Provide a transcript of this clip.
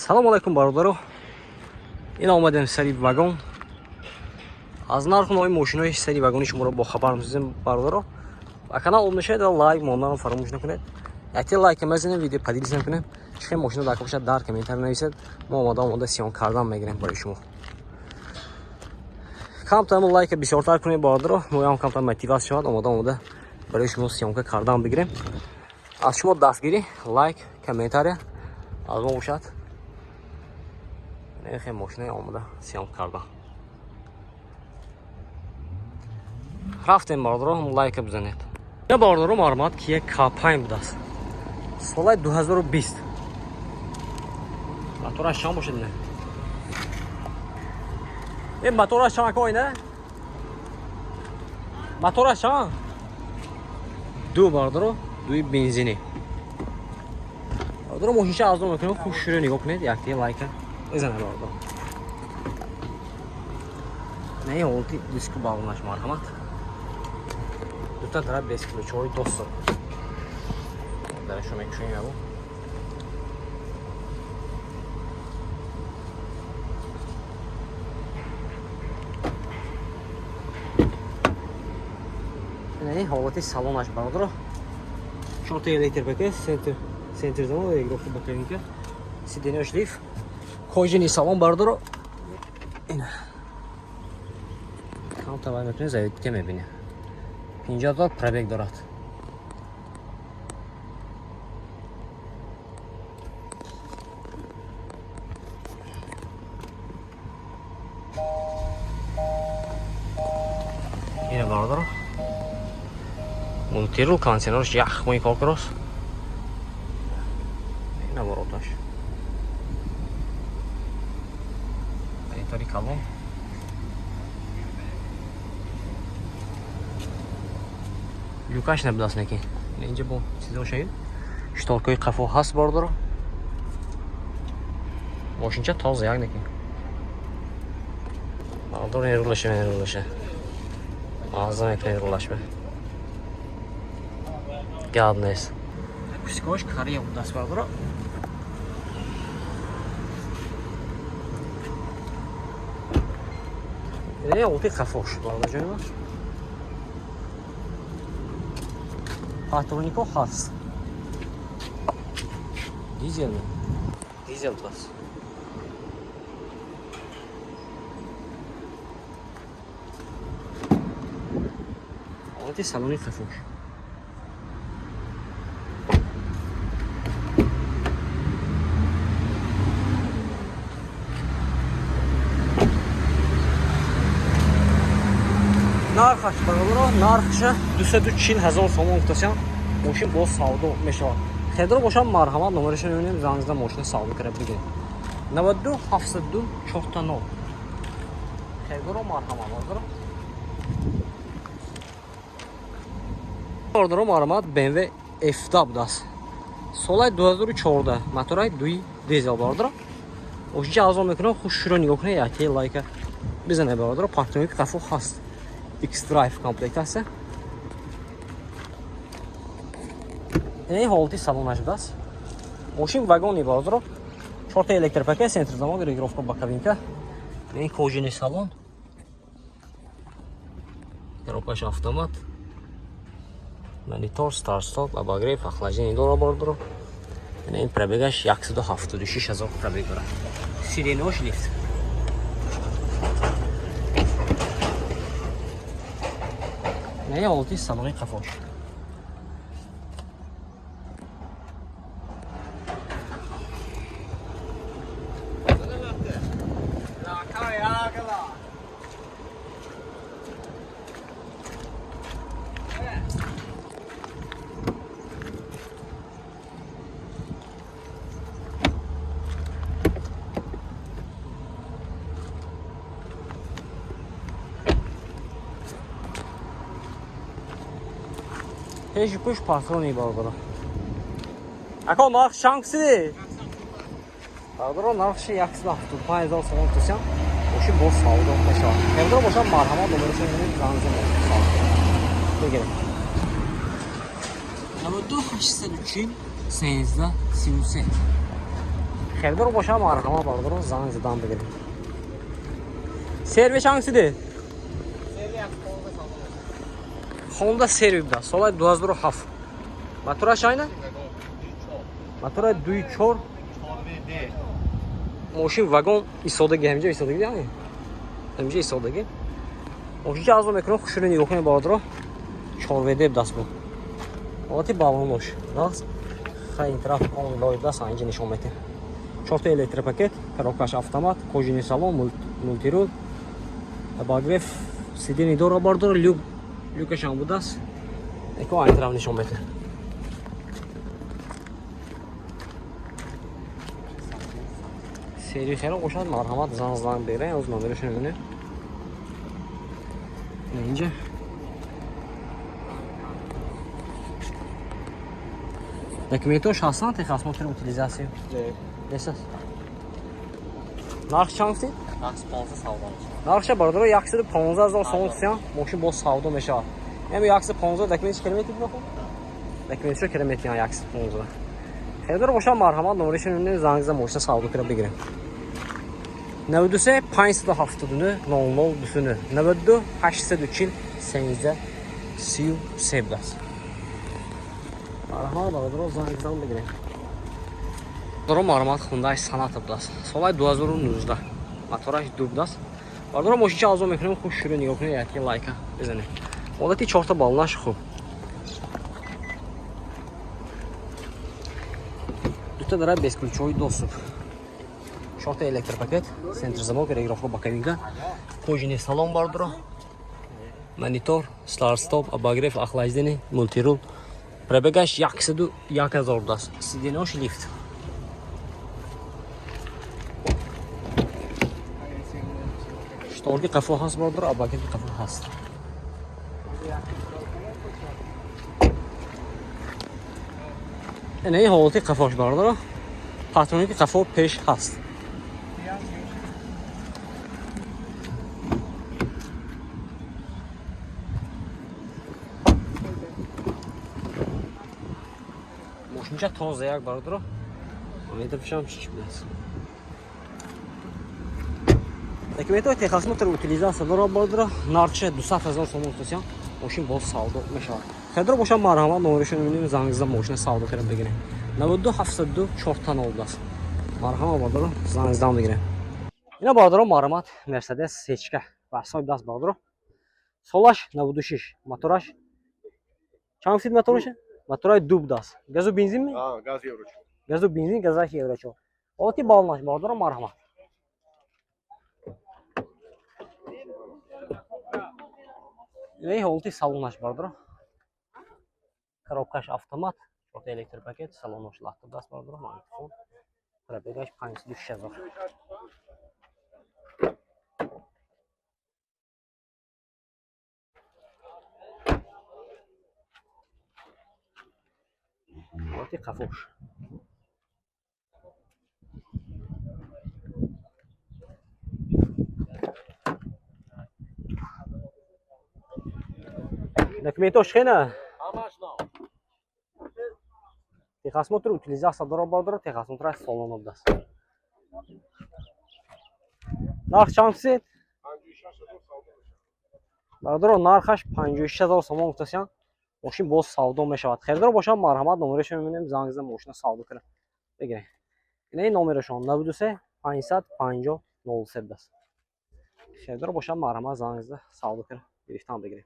Салом алейкум бародаро. Ин омадем сари вагон. Аз нархунои мошинои сари вагони шуморо бо хабар мезидем бародаро. Ва канал умешед лайк монданро фаромӯш накунед. Якте лайк мезинем, видео падилис накунем. Чӣ мошина дар кабошад дар комментар нависед. Мо омода сиён кардан мегирем барои шумо. Камтар лайк бисёртар кунед бародаро. Мо ям камтар мотивация шавад, омода барои шумо сиёнка кардан бигирем. Аз шумо дастгирӣ лайк, комментария аз мо бошад. Нерхи мошина омода сиён кардан. Рафтем бародаро, лайк бизанед. Я бародаро маълумот Kia K5 будааст. Соли 2020. Мотораш чанд бошад не? Мотораш чанд кой не? Мотораш чанд? Ду бародаро, дуи бензини. Бародаро мошинча аздом мекунем, хуш шуро нигоҳ кунед, якте лайка бизанед бародаро. Не ҳолти диску балонаш марҳамат. Дута дара 20 кило чой доста. Дарашо мекушем ябо. Не ҳолати салонаш бародаро. 4 электр пакет, центр замон, регулировка бакалинка. Сиденье шлиф. Кожаный салон бародаро. Ина. Камта вай мекунем, заведка мебинем. 50 пробег дорад. Ина бародаро. Монтиру кондиционерш ях мои кокрос. Ина вороташ. Айтари калон. Люкаш набудас неки. Инҷа бо чизо шаид. Штолкои қафо ҳаст бародаро. Мошинча тоза як неки. Бародаро нерулаша. Маза мекунед рулашба. Гад нест. Пускош кария будааст бародаро. Не олти қафош бародаро ҷониба. Патронико ҳаст. Дизел бас. Олти салони қафош. Нархаш бародаро, нархша 240,000 сомон гуфтасям. Мошин боз савдо мешавад. Хедро бошам марҳамат, номерашро мебинем, занг зада мошина савдо карда бигирем. 92 72 490. Хедро марҳамат бародаро. Бародаро марҳамат BMW F10 будааст. Соли 2014. Мотораи 2 дизел бародаро. Мошинча азон мекунам, хуш шуро нигоҳ кунед, якте лайка бизанед бародаро. Патроник қафо ҳаст. X-Drive комплектация. Ин ҳолати салонаш будааст. Мошин вагони бародаро. 4 электр пакет, центр замон, регулировка бакалинка. Ин кожаный салон. Коробкаш автомат. Монитор, старт-стоп, обогрев, охлаждение дора бародаро. Ин пробегаш 176,000 пробег дорад. Сиденьёш лифт. Не ҳолати салони қафош. Пеши пуш патрони бародаро. Ако нарх чанд? Бародаро нархши 175,000 сомон гуфтасям. Мошин боз савдо мешавад. Хедро бошам марҳамат, номерашро мебинем, занг зада бигирем. 92 840 13 33. خیردار باشم مرحمت بردارم زنگ زدم بگیریم. سرویس hangisidir? Honda servida. Solay 2007. Motorash ayna? Motora 2.4. Moshin vagon istodagi, hamicha istodagi ya'ni. Hamicha istodagi. Moshincha azom ekran xushini nigah کنید بردارم 4VD دست بود. آتی بالونش. راست. خیلی طرف اون لای دست اینجا نشون میده. 4 تا الکتریک پاکت، коробкаш автомат, кожаный салон, мультирул. Обогрев, сиденье дора бардор, люкаш هم بود است. اکو این طرف نشون میده. سری خیلی خوشحال مرحمت زنگ بگیرین از نمرشون میونه. اینجا دکمنتوش هستن تخصص موتور اوتیلیزاسیون. Nesas. Narx çanqsi? Narx 15 savdomiz. Narxcha bardor yaxshisi 15000 so'm tutsan, moshin bo'z savdo mesha. Ham yaxshisi 15 dokument kilometr baxo. Dokument shu kilometr yan yaxshisi 15. Xeyr boşa marhamat numarasını önüne zangizda moshin savdo qilib begirin. 92 570 00 düşünü. 92 802 8 siu sebdas. Marhamat bardor zangizda begirin. Бардор марҳамат Hyundai Sonata будаст. Солай 2019. Мотораш дуб аст. Бардор мошинча азом мекунем, хуб шуруъ нигоҳ кунед, яки лайка бизанед. Одати 4 та балонаш хуб. 2 та дара безключовый доступ. 4 та электропакет, центрзамок, регулировка боковинка, кожаный салон бардор. Монитор, старт-стоп, обогрев, охлаждение, мультирул. Пробегаш 1000 даст. Сиденьёш лифт. Шторки қафо ҳаст бардор, обогрев қафо ҳаст. Ин ҳолати қафош бардор. Патроники қафо пеш ҳаст. Мошинча тоза як бардор. Метрфишам чӣ будаст. Документҳои техасс мотор утилизация дорад бардора. Нарча 200000 сом тусян. Мошин боз савдо мешавад. Хедро бошам марҳамат номерашон мебинем зангизда мошина савдо кардем бигирем. 92 72 4 аст. Марҳамат бардора зангизда бигирем. Ина бардора марҳамат Mercedes сечка васой даст бардора. Солаш 96 мотораш. Чанд фит мотораш? Моторай дуб даст. Газу бензинми? Газ евро. Газу бензин, газаш евро. Оти балнаш бардора марҳамат. Ин ҳолати салонаш бардора. Коробкаш автомат, 4 та электrik пакет, салонош лахта даст бардора. Магнитофон. Пробегаш 56000. Оти қафош. Документош хена? Техасс мотор утилизация дорад бардора, техасс мотор салон даст. Нарх чанд? Бардора нархаш 56000 сом тусян. Мошин боз савдо мешавад. Хердор бошам марҳамат номерашон мебинем зангизда мошина савдо кардем бигирем. Ин номерашон 93 550 03 даст. Хердор бошам марҳамат зангизда савдо кардем гирифтан бигирем.